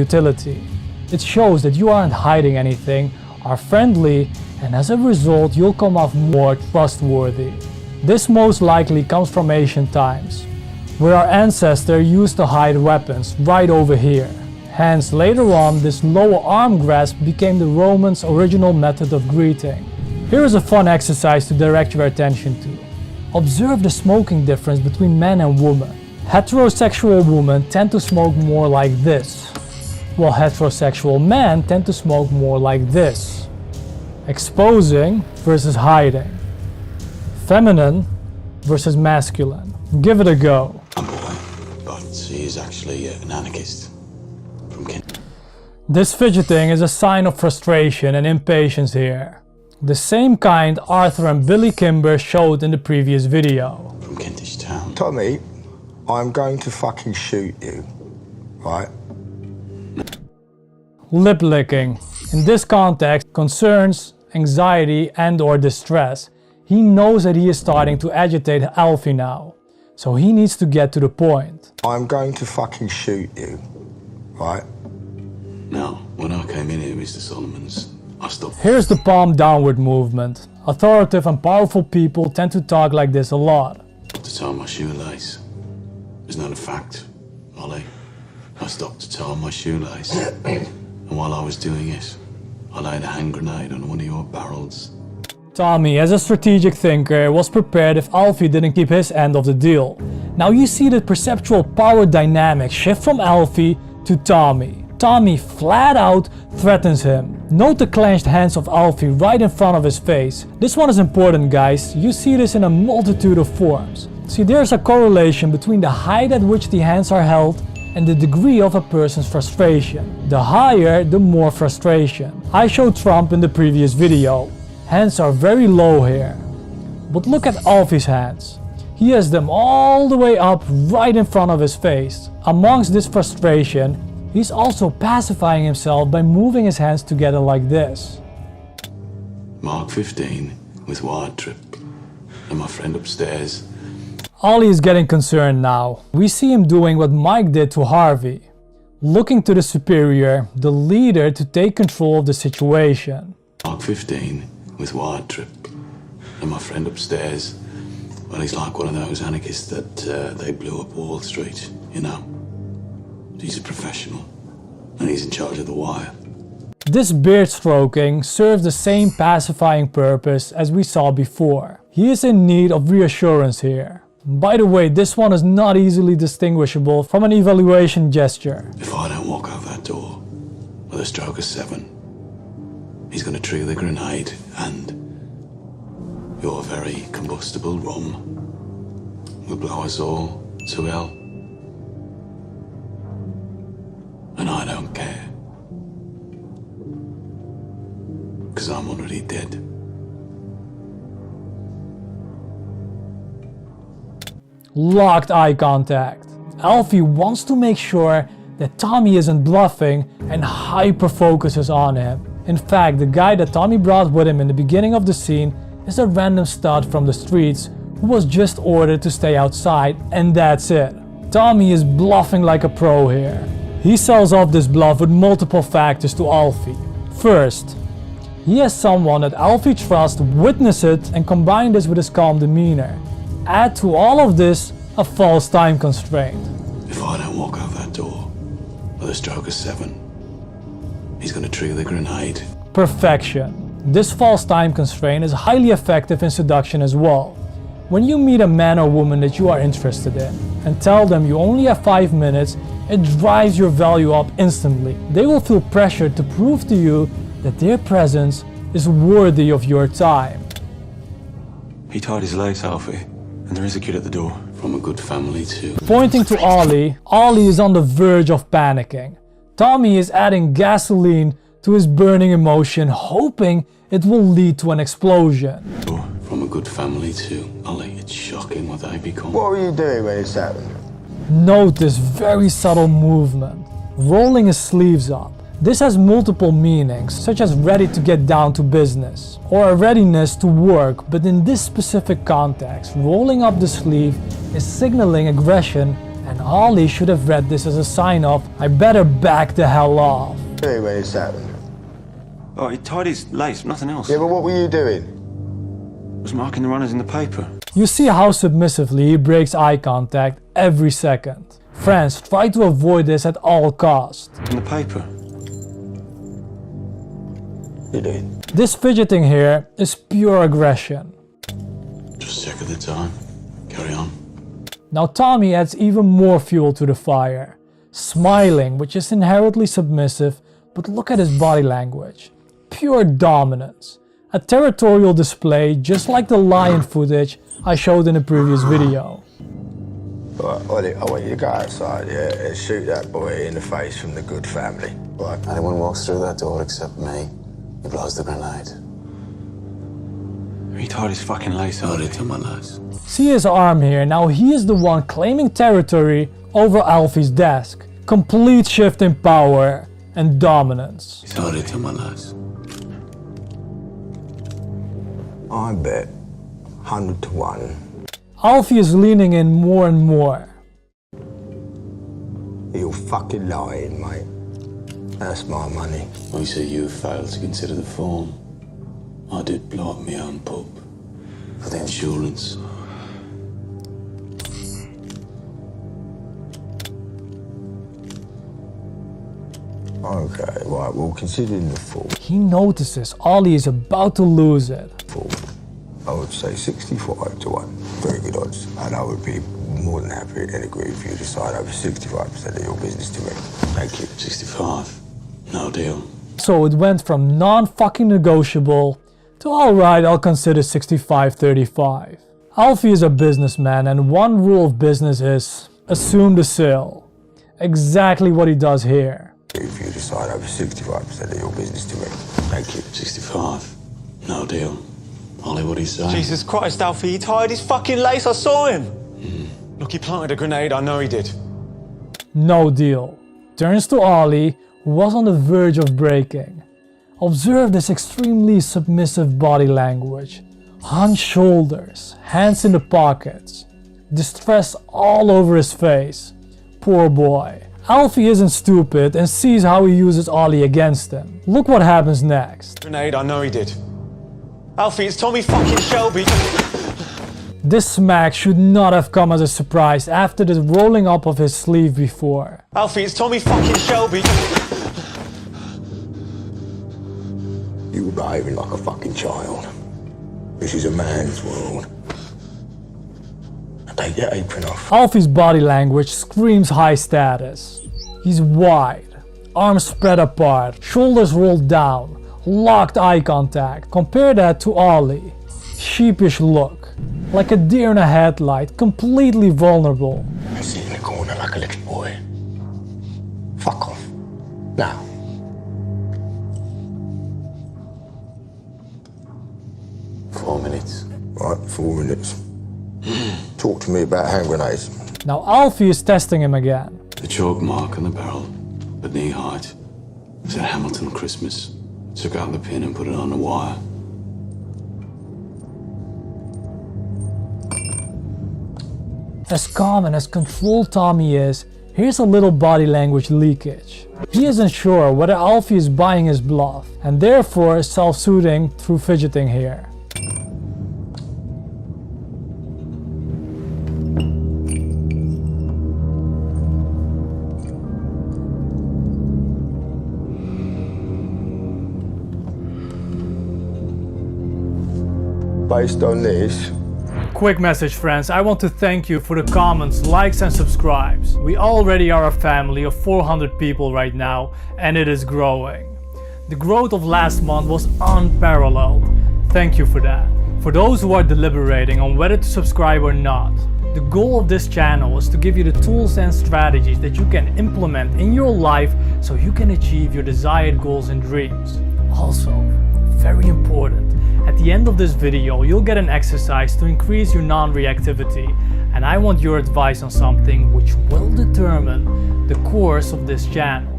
utility. It shows that you aren't hiding anything, are friendly, and as a result you'll come off more trustworthy. This most likely comes from ancient times, where our ancestors used to hide weapons right over here. Hence, later on, this lower arm grasp became the Romans' original method of greeting. Here is a fun exercise to direct your attention to. Observe the smoking difference between men and women. Heterosexual women tend to smoke more like this, while heterosexual men tend to smoke more like this. Exposing versus hiding. Feminine versus masculine. Give it a go. I'm a boy, but he is actually an anarchist from Kent. This fidgeting is a sign of frustration and impatience here. The same kind Arthur and Billy Kimber showed in the previous video. From Kentish Town. Tommy, I'm going to fucking shoot you, right? Lip licking. In this context, concerns, anxiety and/or distress. He knows that he is starting to agitate Alfie now, so he needs to get to the point. I'm going to fucking shoot you, right? Now, when I came in here, Mr. Solomons, I stopped. Here's the palm downward movement. Authoritative and powerful people tend to talk like this a lot. To tie my shoelace. It's not a fact, Ollie. I stopped to tie my shoelace. And while I was doing it, I laid a hand grenade on one of your barrels. Tommy, as a strategic thinker, was prepared if Alfie didn't keep his end of the deal. Now you see the perceptual power dynamic shift from Alfie to Tommy. Tommy flat out threatens him. Note the clenched hands of Alfie right in front of his face. This one is important, guys. You see this in a multitude of forms. See, there's a correlation between the height at which the hands are held and the degree of a person's frustration. The higher, the more frustration. I showed Trump in the previous video. Hands are very low here. But look at Alfie's hands. He has them all the way up right in front of his face. Amongst this frustration, he's also pacifying himself by moving his hands together like this. Mark 15 with wide trip. And my friend upstairs. Ollie is getting concerned now. We see him doing what Mike did to Harvey. Looking to the superior, the leader, to take control of the situation. Mark 15 with wide trip. And my friend upstairs, well, he's like one of those anarchists that they blew up Wall Street, you know. He's a professional, and he's in charge of the wire. This beard stroking serves the same pacifying purpose as we saw before. He is in need of reassurance here. By the way, this one is not easily distinguishable from an evaluation gesture. If I don't walk out that door with a stroke of 7, he's going to trigger the grenade, and your very combustible rum will blow us all to hell. And I don't care, because I'm already dead. Locked eye contact. Alfie wants to make sure that Tommy isn't bluffing and hyper focuses on him. In fact, the guy that Tommy brought with him in the beginning of the scene is a random stud from the streets who was just ordered to stay outside, and that's it. Tommy is bluffing like a pro here. He sells off this bluff with multiple factors to Alfie. First, he has someone that Alfie trusts witness it and combine this with his calm demeanor. Add to all of this a false time constraint. If I don't walk out that door with a stroke of 7, he's going to trigger the grenade. Perfection. This false time constraint is highly effective in seduction as well. When you meet a man or woman that you are interested in and tell them you only have 5 minutes, it drives your value up instantly. They will feel pressured to prove to you that their presence is worthy of your time. He tied his lace, Alfie, and there is a kid at the door. From a good family too. Pointing to Ollie, Ollie is on the verge of panicking. Tommy is adding gasoline to his burning emotion, hoping it will lead to an explosion. From a good family too. Ollie, it's shocking what they become. What were you doing when this happened? Note this very subtle movement, rolling his sleeves up. This has multiple meanings, such as ready to get down to business, or a readiness to work, but in this specific context, rolling up the sleeve is signaling aggression And Ollie should have read this as a sign of, I better back the hell off. Hey, when it's happened. Oh, he tied his lace, nothing else. Yeah, but what were you doing? Was marking the runners in the paper. You see how submissively he breaks eye contact every second. Friends, try to avoid this at all costs. In the paper. You doing? This fidgeting here is pure aggression. Just check at the time. Carry on. Now Tommy adds even more fuel to the fire. Smiling, which is inherently submissive, but look at his body language. Pure dominance. A territorial display just like the lion footage I showed in a previous video. Right, Ollie, I want you to go outside, yeah, and shoot that boy in the face from the good family. Right. Anyone walks through that door except me, he blows the grenade. He tied his fucking lace Hold on it to my lads. See his arm here, now he is the one claiming territory over Alfie's desk. Complete shift in power and dominance. Hold it to my lads. I bet 100 to 1. Alfie is leaning in more and more. You're fucking lying, mate. That's my money. We say you failed to consider the form. I did blow up my own pub for the insurance. Okay, right, well, considering the full, He notices Ollie is about to lose it. I would say 65 to 1. Very good odds. And I would be more than happy and agree if you decide over 65% of your business to me. Thank you. 65. No deal. So it went from non-fucking negotiable to alright, I'll consider 65-35. Alfie is a businessman and one rule of business is assume the sale. Exactly what he does here. If you decide over 65% of your business to me. Thank you. 65. No deal. Ollie, what do you say? Jesus Christ, Alfie, he tied his fucking lace, I saw him. Look, he planted a grenade, I know he did. No deal. Turns to Ollie, who was on the verge of breaking. Observe this extremely submissive body language. Hunched shoulders, hands in the pockets. Distress all over his face. Poor boy. Alfie isn't stupid and sees how he uses Ollie against him. Look what happens next. Grenade, I know he did. Alfie, it's Tommy fucking Shelby. This smack should not have come as a surprise after the rolling up of his sleeve before. Alfie, it's Tommy fucking Shelby. You were behaving like a fucking child. This is a man's world. Now take your apron off. Alfie's body language screams high status. He's wide, arms spread apart, shoulders rolled down, locked eye contact. Compare that to Ollie. Sheepish look, like a deer in a headlight, completely vulnerable. I sit in the corner like a little boy. Fuck off. Now. Right, 4 minutes. Talk to me about hand grenades. Now Alfie is testing him again. The chalk mark on the barrel, at knee height, said Hamilton Christmas. Took out the pin and put it on the wire. As calm and as controlled Tommy is, here's a little body language leakage. He isn't sure whether Alfie is buying his bluff, and therefore is self-soothing through fidgeting here. Based on this, Quick message, friends, I want to thank you for the comments, likes and subscribes. We already are a family of 400 people right now, and it is growing. The growth of last month was unparalleled. Thank you for that. For those who are deliberating on whether to subscribe or not, the goal of this channel is to give you the tools and strategies that you can implement in your life so you can achieve your desired goals and dreams. Also, very important, at the end of this video you'll get an exercise to increase your non-reactivity, and I want your advice on something which will determine the course of this channel.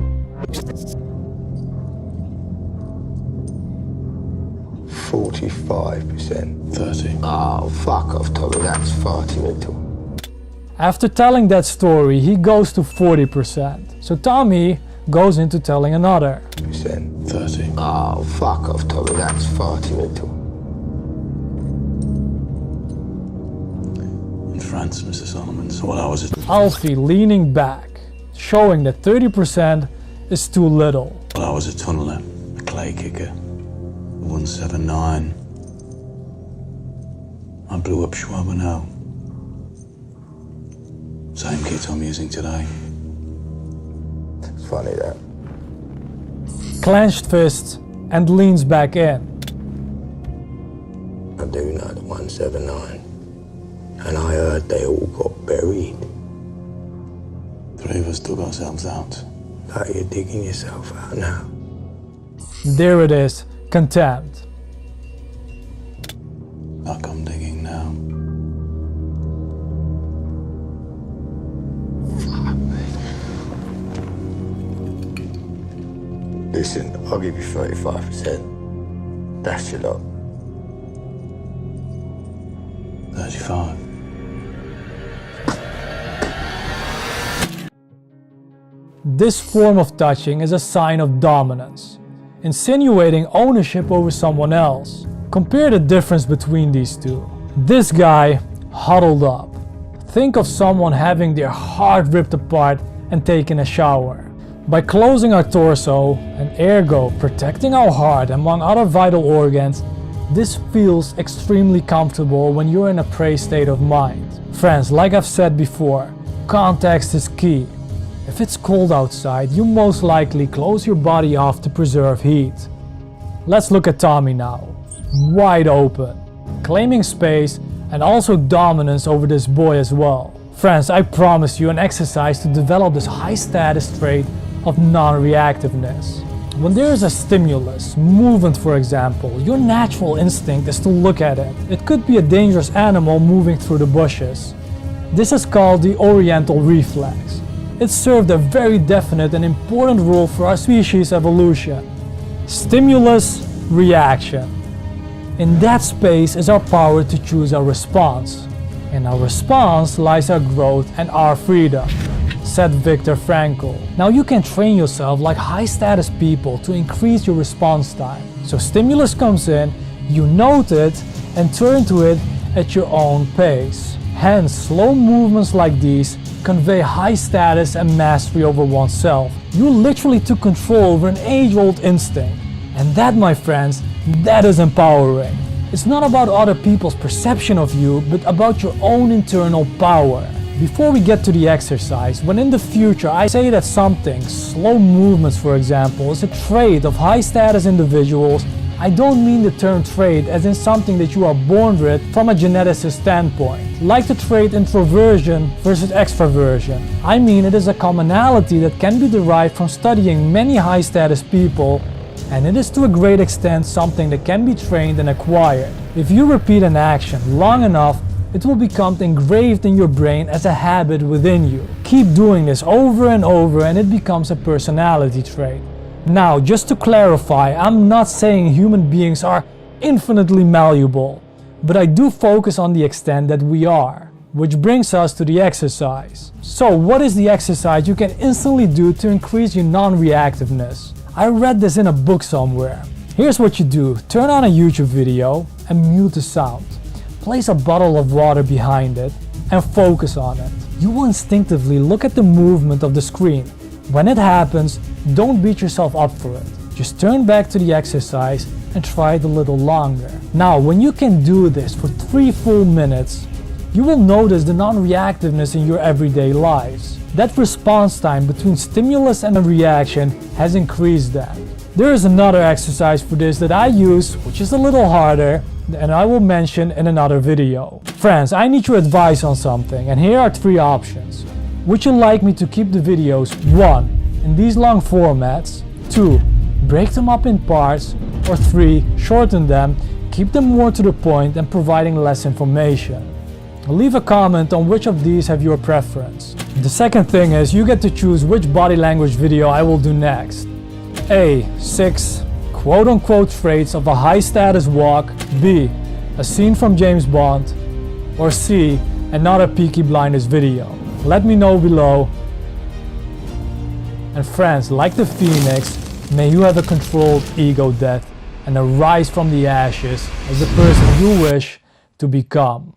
45%. 30. Oh, fuck off, Tommy, that's far too little. After telling that story, he goes to 40%. So Tommy goes into telling another. 30. Oh, fuck off, Tommy. That's far too little. In France, Mr. Solomons, while I was at... Alfie leaning back, showing that 30% is too little. While I was a tunneler, a clay kicker, 179. I blew up Schwab now. Same kit I'm using today. It's funny that. Clenched fist and leans back in. I do know the 179. And I heard they all got buried. 3 of us dug ourselves out. Like you're digging yourself out now. There it is, contempt. Like I'm digging now. Listen, I'll give you 35%. That's your lot. 35. This form of touching is a sign of dominance, insinuating ownership over someone else. Compare the difference between these two. This guy huddled up. Think of someone having their heart ripped apart and taking a shower. By closing our torso and ergo protecting our heart among other vital organs, this feels extremely comfortable when you're in a prey state of mind. Friends, like I've said before, context is key. If it's cold outside, you most likely close your body off to preserve heat. Let's look at Tommy now. Wide open, claiming space and also dominance over this boy as well. Friends, I promise you an exercise to develop this high status trait of non-reactiveness. When there is a stimulus, movement for example, your natural instinct is to look at it. It could be a dangerous animal moving through the bushes. This is called the oriental reflex. It served a very definite and important role for our species' evolution. Stimulus, reaction. In that space is our power to choose our response. In our response lies our growth and our freedom, said Viktor Frankl. Now you can train yourself like high status people to increase your response time. So stimulus comes in, you note it and turn to it at your own pace. Hence, slow movements like these convey high status and mastery over oneself. You literally took control over an age-old instinct. And that, my friends, that is empowering. It's not about other people's perception of you, but about your own internal power. Before we get to the exercise, when in the future I say that something, slow movements for example, is a trait of high status individuals, I don't mean the term trait as in something that you are born with from a geneticist standpoint, like the trait introversion versus extraversion. I mean it is a commonality that can be derived from studying many high status people, and it is to a great extent something that can be trained and acquired. If you repeat an action long enough, it will become engraved in your brain as a habit within you. Keep doing this over and over and it becomes a personality trait. Now, just to clarify, I'm not saying human beings are infinitely malleable, but I do focus on the extent that we are. Which brings us to the exercise. So, what is the exercise you can instantly do to increase your non-reactiveness? I read this in a book somewhere. Here's what you do. Turn on a YouTube video and mute the sound. Place a bottle of water behind it and focus on it. You will instinctively look at the movement of the screen. When it happens, don't beat yourself up for it. Just turn back to the exercise and try it a little longer. Now, when you can do this for 3 full minutes, you will notice the non-reactiveness in your everyday lives. That response time between stimulus and a reaction has increased that. There is another exercise for this that I use, which is a little harder, and I will mention in another video. Friends, I need your advice on something, and here are 3 options. Would you like me to keep the videos 1. In these long formats, 2. Break them up in parts, or 3. Shorten them, keep them more to the point and providing less information. Leave a comment on which of these have your preference. The second thing is you get to choose which body language video I will do next. A. 6 quote-unquote traits of a high-status walk. B. A scene from James Bond. Or C. another Peaky Blinders video. Let me know below. And friends, like the Phoenix, may you have a controlled ego death and arise from the ashes as the person you wish to become.